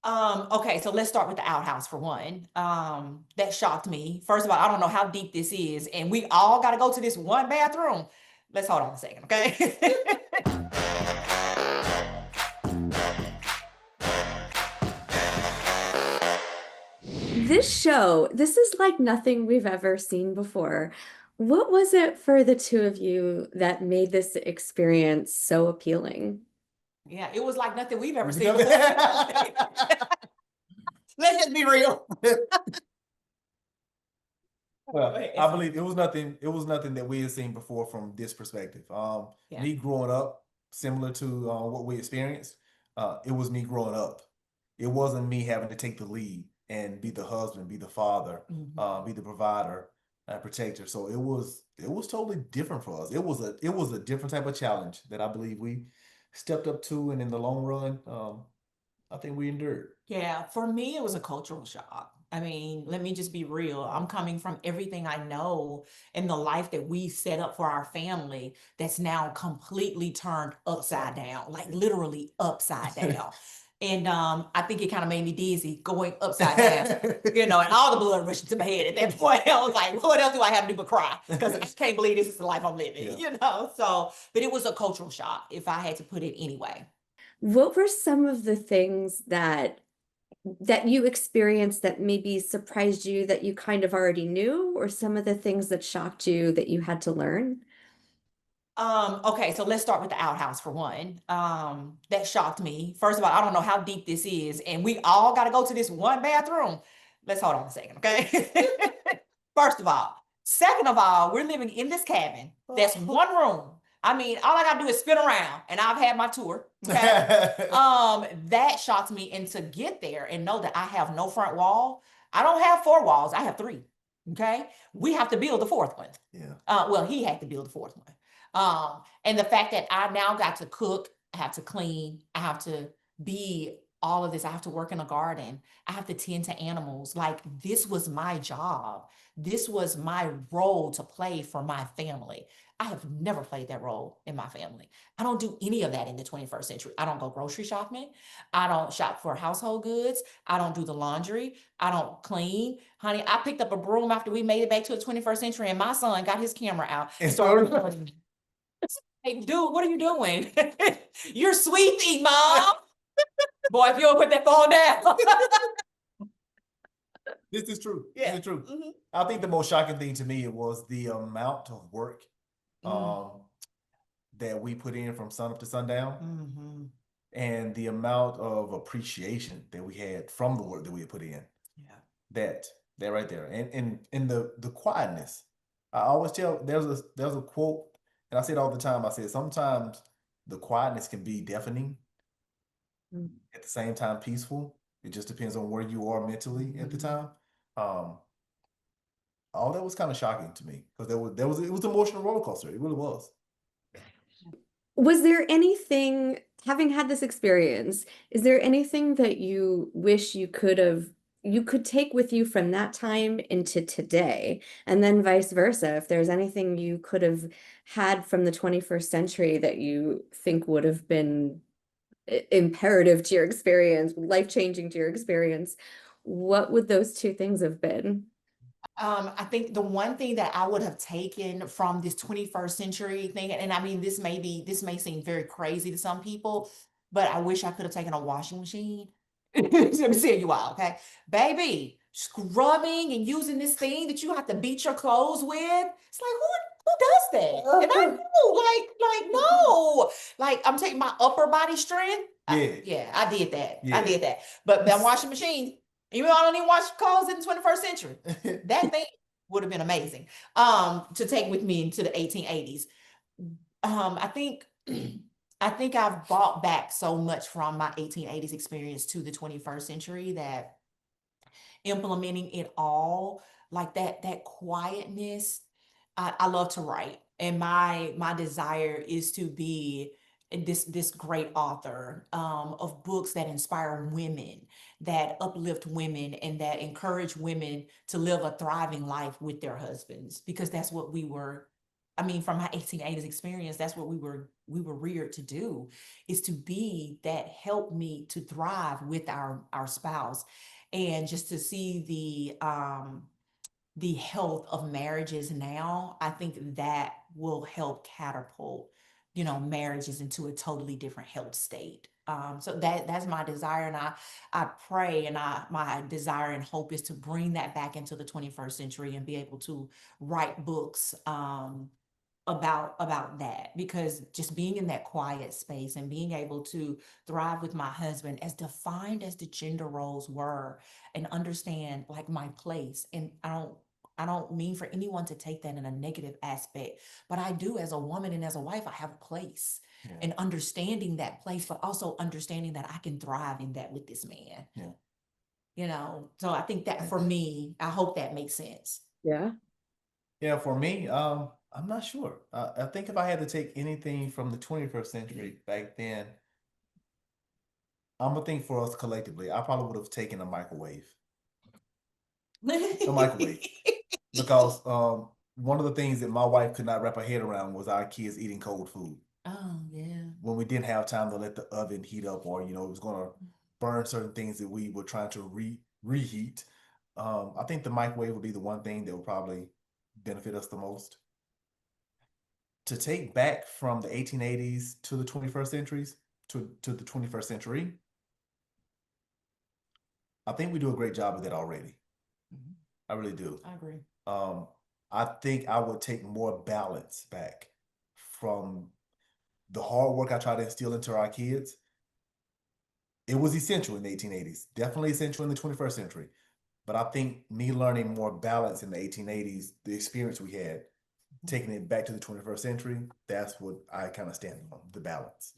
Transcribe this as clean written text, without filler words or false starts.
Okay, so let's start with the outhouse for one. That shocked me. First of all, I don't know how deep this is, and we all got to go to this one bathroom. Let's hold on a second, okay? This is like nothing we've ever seen before. What was it for the two of you that made this experience so appealing? Yeah, it was like nothing we've ever We seen got- before. Let's just be real. Well, Wait, I believe it was nothing. It was nothing that we had seen before from this perspective. Yeah. Me growing up, similar to what we experienced, it was me growing up. It wasn't me having to take the lead and be the husband, be the father, be the provider and protector. So it was totally different for us. It was a different type of challenge that I believe we stepped up to, and in the long run, I think we endured. Yeah, for me, it was a cultural shock. I mean, let me just be real. I'm coming from everything I know in the life that we set up for our family that's now completely turned upside down, like literally upside down. And I think it kind of made me dizzy going upside down, and all the blood rushing to my head at that point. I was like, what else do I have to do but cry? Because I just can't believe this is the life I'm living, So, but it was a cultural shock, if I had to put it anyway. What were some of the things that you experienced that maybe surprised you that you kind of already knew, or some of the things that shocked you that you had to learn? Okay, so let's start with the outhouse for one. That shocked me. First of all, I don't know how deep this is, and we all got to go to this one bathroom. Let's hold on a second, okay? First of all. Second of all, we're living in this cabin. That's one room. I mean, all I gotta do is spin around, and I've had my tour. Okay. That shocked me, and to get there and know that I have no front wall. I don't have four walls. I have three. Okay. We have to build the fourth one. Yeah. Well, he had to build the fourth one. And the fact that I now got to cook, I have to clean, I have to be all of this. I have to work in a garden. I have to tend to animals. Like, this was my job. This was my role to play for my family. I have never played that role in my family. I don't do any of that in the 21st century. I don't go grocery shopping. I don't shop for household goods. I don't do the laundry. I don't clean. Honey, I picked up a broom after we made it back to the 21st century, and my son got his camera out and started. Hey, dude, what are you doing? You're sweeping, mom. Boy, if you don't put that phone down. This is true. Yeah. This is true. I think the most shocking thing to me was the amount of work that we put in from sun up to sundown, and the amount of appreciation that we had from the work that we had put in. Yeah. That right there. And the quietness. I always tell, there's a quote, and I say it all the time. I said sometimes the quietness can be deafening, at the same time peaceful. It just depends on where you are mentally at the time. All that was kind of shocking to me, because it was an emotional roller coaster. It really was. Was there anything, having had this experience, is there anything that you wish you could take with you from that time into today? And then vice versa, if there's anything you could have had from the 21st century that you think would have been imperative to your experience, life-changing to your experience, what would those two things have been? I think the one thing that I would have taken from this 21st century thing, and I mean, this may seem very crazy to some people, but I wish I could have taken a washing machine. Let me tell you why, okay? Baby, scrubbing and using this thing that you have to beat your clothes with. It's like, who does that? And I know, like, no. Like, I'm taking my upper body strength. Yeah. I did that. Yeah. I did that. But the washing machine, even though I don't even wash clothes in the 21st century, that thing would have been amazing to take with me into the 1880s. I think I've brought back so much from my 1880s experience to the 21st century that implementing it all, like that quietness. I love to write, and my desire is to be this great author of books that inspire women, that uplift women, and that encourage women to live a thriving life with their husbands, because that's what we were I mean, from my 1880s experience, that's what we were reared to do, is to be that help me to thrive with our spouse. And just to see the health of marriages now, I think that will help catapult, marriages into a totally different health state. So that's my desire, and I pray, and my desire and hope is to bring that back into the 21st century and be able to write books about that, because just being in that quiet space and being able to thrive with my husband, as defined as the gender roles were, and understand like my place. And I don't mean for anyone to take that in a negative aspect, but I do, as a woman and as a wife, I have a place. Yeah. And understanding that place, but also understanding that I can thrive in that with this man. Yeah. So I think that for me, I hope that makes sense. Yeah. Yeah, for me, I'm not sure. I think if I had to take anything from the 21st century back then, I'm gonna think for us collectively, I probably would have taken a microwave. A microwave. Because one of the things that my wife could not wrap her head around was our kids eating cold food. Oh, yeah. When we didn't have time to let the oven heat up, or it was gonna burn certain things that we were trying to reheat. I think the microwave would be the one thing that would probably benefit us the most. To take back from the 1880s to the 21st centuries, to the 21st century, I think we do a great job of that already. I really do. I agree. I think I would take more balance back from the hard work I try to instill into our kids. It was essential in the 1880s, definitely essential in the 21st century. But I think me learning more balance in the 1880s, the experience we had, taking it back to the 21st century, that's what I kind of stand on, the balance.